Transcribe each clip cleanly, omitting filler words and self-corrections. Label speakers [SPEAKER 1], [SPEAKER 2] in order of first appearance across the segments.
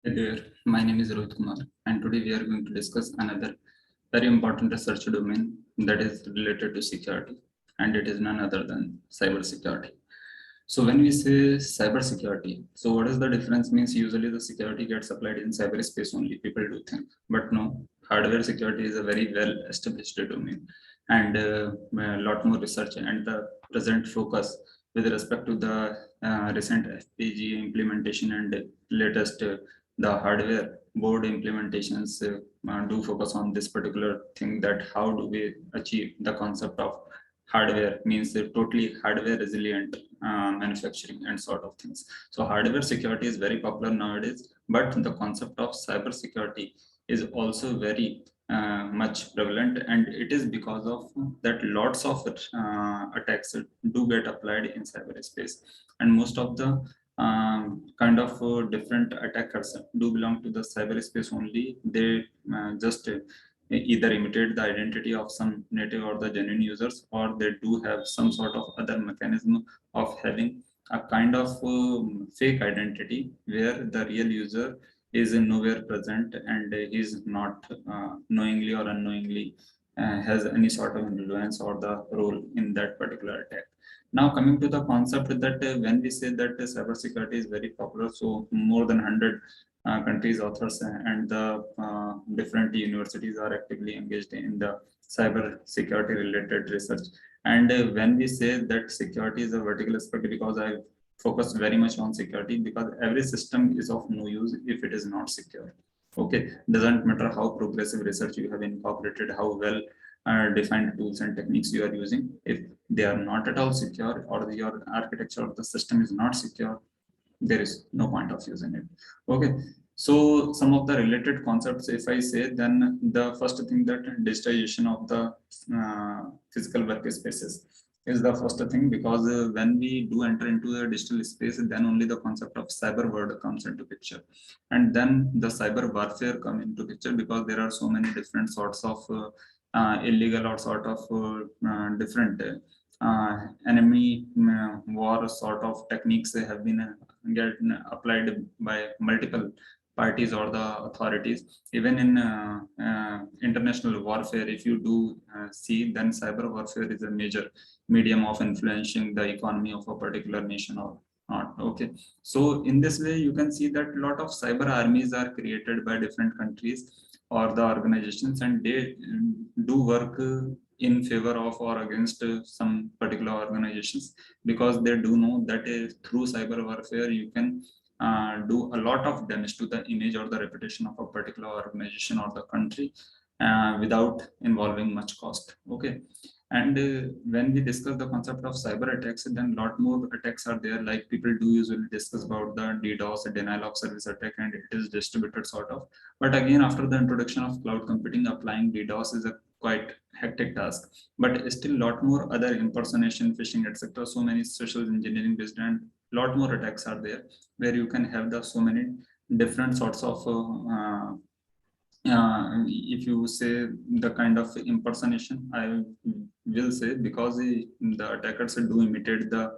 [SPEAKER 1] Hey there, my name is Rohit Kumar, and today we are going to discuss another very important research domain that is related to security, and it is none other than cyber security. So when we say cyber security, so what is the difference? Means usually the security gets applied in cyberspace only. People do think, but no, hardware security is a very well established domain, and a lot more research and the present focus with respect to the recent FPG implementation and latest the hardware board implementations do focus on this particular thing, that how do we achieve the concept of hardware, means totally hardware resilient manufacturing and sort of things. So hardware security is very popular nowadays, but the concept of cyber security is also very much prevalent, and it is because of that lots of attacks do get applied in cyberspace, and most of the kind of different attackers do belong to the cyberspace only. They just either imitate the identity of some native or the genuine users, or they do have some sort of other mechanism of having a kind of fake identity where the real user is nowhere present, and is not knowingly or unknowingly has any sort of influence or the role in that particular attack. Now coming to the concept that when we say that cybersecurity is very popular, so more than 100 countries, authors, and the different universities are actively engaged in the cyber security related research. And when we say that security is a vertical aspect, because I focus very much on security, because every system is of no use if it is not secure. Okay, doesn't matter how progressive research you have incorporated, how well defined tools and techniques you are using, if they are not at all secure, or your architecture of the system is not secure, there is no point of using it. Okay, so some of the related concepts, if I say, then the first thing, that digitization of the physical workspaces is the first thing, because when we do enter into the digital space, then only the concept of cyber world comes into picture, and then the cyber warfare come into picture, because there are so many different sorts of illegal or sort of different enemy war sort of techniques have been get applied by multiple parties or the authorities. Even in international warfare, if you do see, then cyber warfare is a major medium of influencing the economy of a particular nation or not. Okay, so in this way you can see that a lot of cyber armies are created by different countries or the organizations, and they do work in favor of or against some particular organizations, because they do know that through cyber warfare you can do a lot of damage to the image or the reputation of a particular organization or the country without involving much cost. Okay, and when we discuss the concept of cyber attacks, then a lot more attacks are there. Like people do usually discuss about the DDoS, a denial of service attack, and it is distributed sort of. But again, after the introduction of cloud computing, applying DDoS is a quite hectic task. But still, lot more other impersonation, phishing, etc. So many social engineering based and lot more attacks are there, where you can have the so many different sorts of if you say the kind of impersonation, I will say, because the attackers do imitate the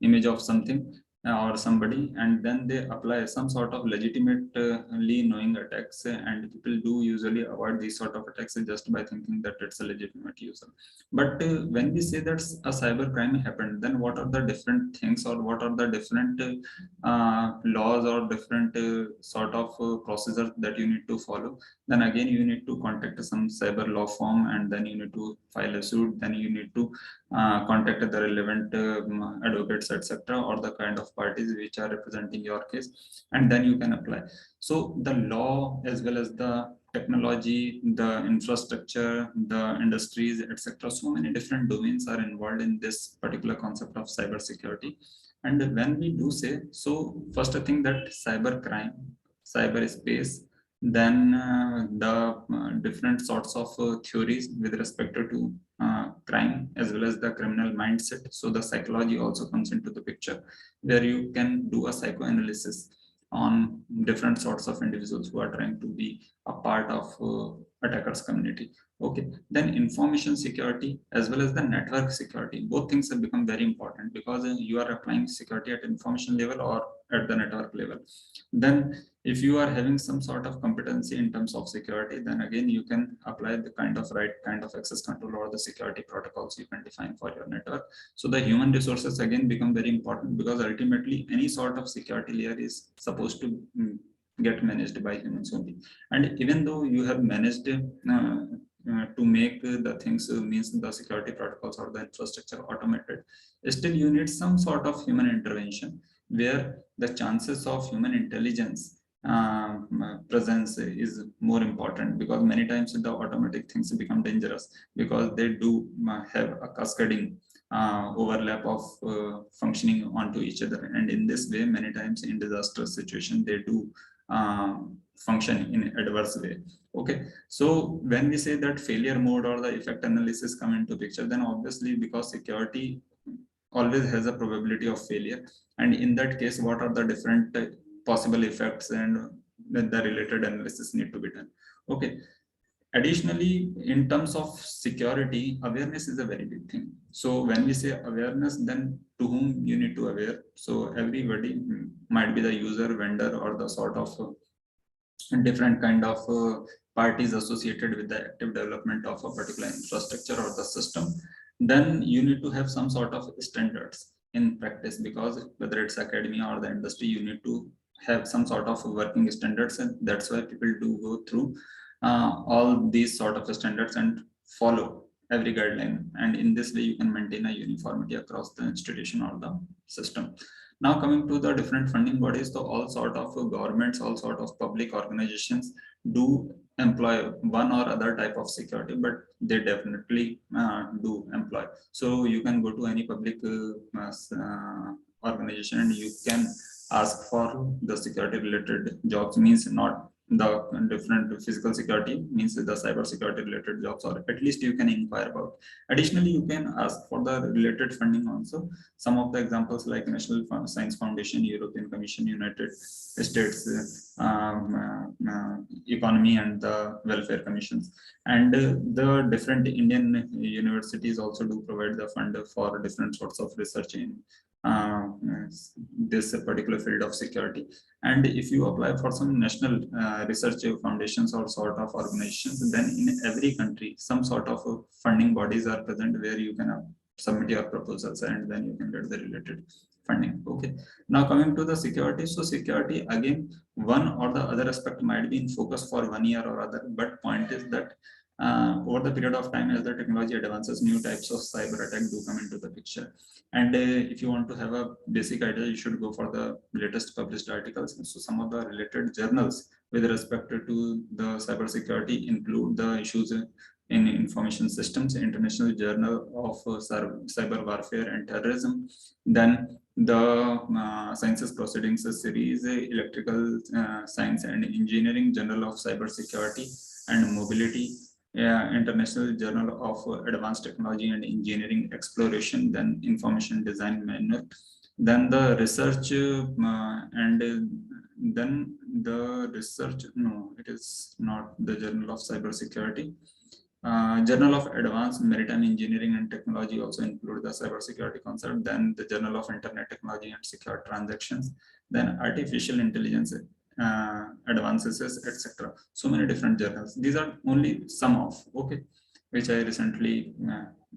[SPEAKER 1] image of something or somebody, and then they apply some sort of legitimately knowing attacks, and people do usually avoid these sort of attacks just by thinking that it's a legitimate user. But when we say that a cyber crime happened, then what are the different things, or what are the different laws or different sort of procedures that you need to follow? Then again you need to contact some cyber law firm, and then you need to file a suit, then you need to contact the relevant advocates, etc., or the kind of parties which are representing your case, and then you can apply. So the law, as well as the technology, the infrastructure, the industries, etc., so many different domains are involved in this particular concept of cyber security. And when we do say, so first I think that cyber crime, cyberspace, then the different sorts of theories with respect to crime, as well as the criminal mindset. So the psychology also comes into the picture, where you can do a psychoanalysis on different sorts of individuals who are trying to be a part of attackers community. Okay, then information security as well as the network security, both things have become very important, because you are applying security at information level or at the network level. Then if you are having some sort of competency in terms of security, then again you can apply the kind of right kind of access control or the security protocols you can define for your network. So the human resources again become very important, because ultimately any sort of security layer is supposed to get managed by humans only. And even though you have managed to make the things means the security protocols or the infrastructure automated, still you need some sort of human intervention, where the chances of human intelligence presence is more important, because many times the automatic things become dangerous because they do have a cascading overlap of functioning onto each other, and in this way many times in disastrous situation they do function in adverse way. Okay, so when we say that failure mode or the effect analysis come into picture, then obviously because security always has a probability of failure, and in that case what are the different possible effects, and the related analysis need to be done. Okay, additionally in terms of security, awareness is a very big thing. So when we say awareness, then to whom you need to aware, so everybody might be the user, vendor, or the sort of different kind of parties associated with the active development of a particular infrastructure or the system. Then you need to have some sort of standards in practice, because whether it's academia or the industry, you need to have some sort of working standards, and that's why people do go through all these sort of standards and follow every guideline, and in this way you can maintain a uniformity across the institution or the system. Now coming to the different funding bodies, so all sort of governments, all sort of public organizations do employ one or other type of security, but they definitely do employ. So you can go to any public organization and you can ask for the security related jobs, means not the different physical security, means the cyber security related jobs, or at least you can inquire about. Additionally, you can ask for the related funding also. Some of the examples like National Science Foundation, European Commission, United States Economy and the Welfare Commissions, and the different Indian universities also do provide the fund for different sorts of research in uh, this particular field of security. And if you apply for some national research foundations or sort of organizations, then in every country some sort of funding bodies are present where you can submit your proposals and then you can get the related funding. Okay, now coming to the security, so security again, one or the other aspect might be in focus for 1 year or other, but point is that over the period of time, as the technology advances, new types of cyber attack do come into the picture. And if you want to have a basic idea, you should go for the latest published articles. So some of the related journals with respect to the cybersecurity include the issues in information systems, International Journal of Cyber Warfare and Terrorism, then the Sciences Proceedings series, Electrical Science and Engineering, Journal of Cybersecurity and Mobility, International Journal of Advanced Technology and Engineering Exploration, then Information Design Manual, then the research and then the research, no, it is not the Journal of Cybersecurity. Journal of Advanced Maritime Engineering and Technology also include the cybersecurity concept, then the Journal of Internet Technology and Secure Transactions, then Artificial Intelligence Advances, etc. So many different journals. These are only some of, okay, which I recently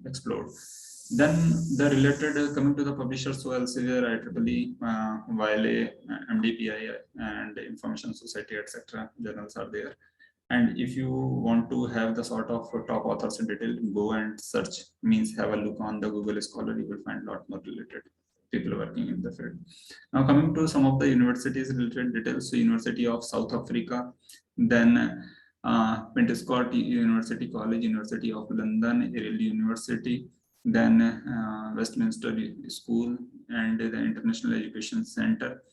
[SPEAKER 1] explored. Then the related coming to the publishers, so Elsevier, IEEE, YLA, MDPI, and Information Society, etc. journals are there. And if you want to have the sort of top authors in detail, go and search, means have a look on the Google Scholar, you will find a lot more related people working in the field. Now coming to some of the universities related details, so University of South Africa, then Pentecost University College, University of London, Yale University, then Westminster School and the International Education Center,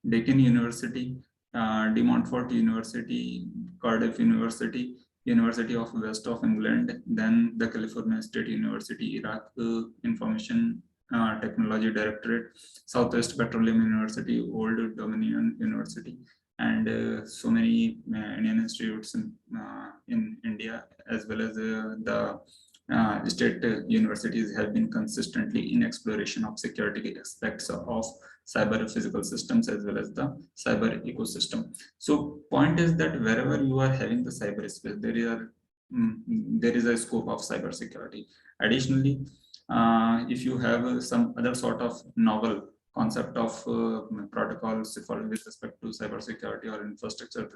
[SPEAKER 1] Deakin University, De Montfort University, Cardiff University, University of West of England, then the California State University, Iraq Information Technology Directorate, Southwest Petroleum University, Old Dominion University, and so many Indian institutes in India, as well as the state universities have been consistently in exploration of security aspects of cyber physical systems as well as the cyber ecosystem. So point is that wherever you are having the cyberspace, there is a scope of cyber security. Additionally, if you have some other sort of novel concept of protocols for with respect to cybersecurity or infrastructure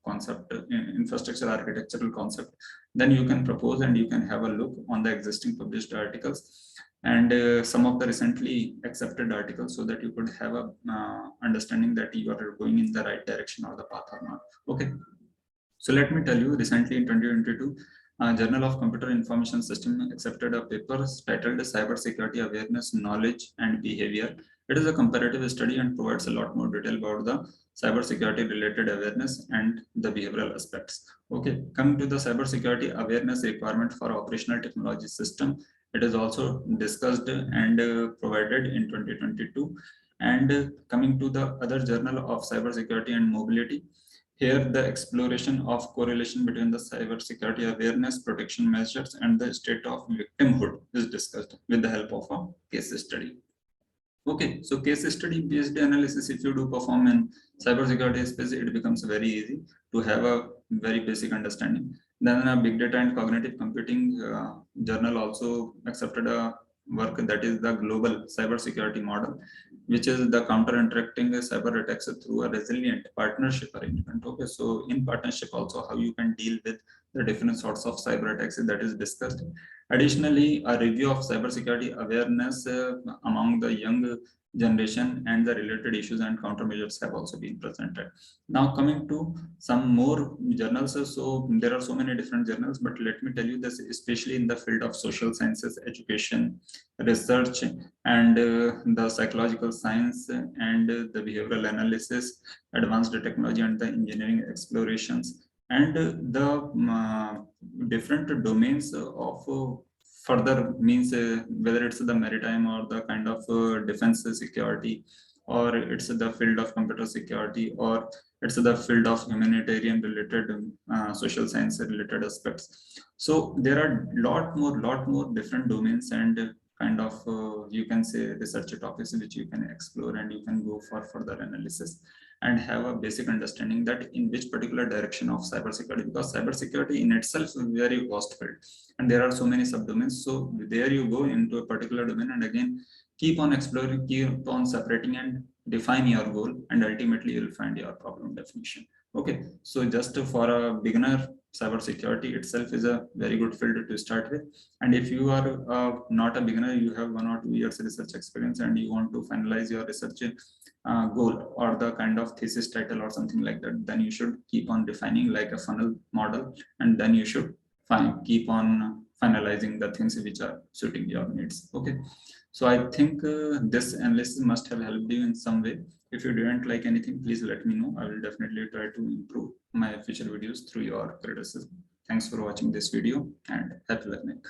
[SPEAKER 1] concept, infrastructure architectural concept, then you can propose and you can have a look on the existing published articles and some of the recently accepted articles, so that you could have a understanding that you are going in the right direction or the path or not. Okay, so let me tell you, recently in 2022, Journal of Computer Information System accepted a paper titled Cyber Security Awareness, Knowledge and Behavior. It is a comparative study and provides a lot more detail about the cyber security related awareness and the behavioral aspects. Okay, coming to the cyber security awareness requirement for operational technology system, it is also discussed and provided in 2022. And coming to the other Journal of Cyber Security and Mobility, here, the exploration of correlation between the cybersecurity awareness, protection measures, and the state of victimhood is discussed with the help of a case study. Okay, so case study based analysis, if you do perform in cybersecurity space, it becomes very easy to have a very basic understanding. Then a big data and cognitive computing journal also accepted a work that is the global cybersecurity model, which is the counter-interacting cyber attacks through a resilient partnership arrangement. Okay, so in partnership also how you can deal with the different sorts of cyber attacks that is discussed. Additionally, a review of cybersecurity awareness among the young generation and the related issues and countermeasures have also been presented. Now coming to some more journals, so there are so many different journals, but let me tell you this, especially in the field of social sciences, education, research, and the psychological science and the behavioral analysis, advanced technology and the engineering explorations, and the different domains of further means whether it's the maritime or the kind of defense security, or it's the field of computer security, or it's the field of humanitarian related social science related aspects. So there are lot more different domains and kind of you can say research topics which you can explore and you can go for further analysis and have a basic understanding that in which particular direction of cybersecurity, because cybersecurity in itself is very vast field and there are so many subdomains. So there you go into a particular domain and again keep on exploring, keep on separating and define your goal, and ultimately you'll find your problem definition. Okay, so just for a beginner, cybersecurity itself is a very good field to start with. And if you are not a beginner, you have 1 or 2 years research experience and you want to finalize your research goal or the kind of thesis title or something like that, then you should keep on defining like a funnel model, and then you should keep on finalizing the things which are suiting your needs. Okay, so I think this analysis must have helped you in some way. If you didn't like anything, please let me know. I will definitely try to improve my future videos through your criticism. Thanks for watching this video and happy learning.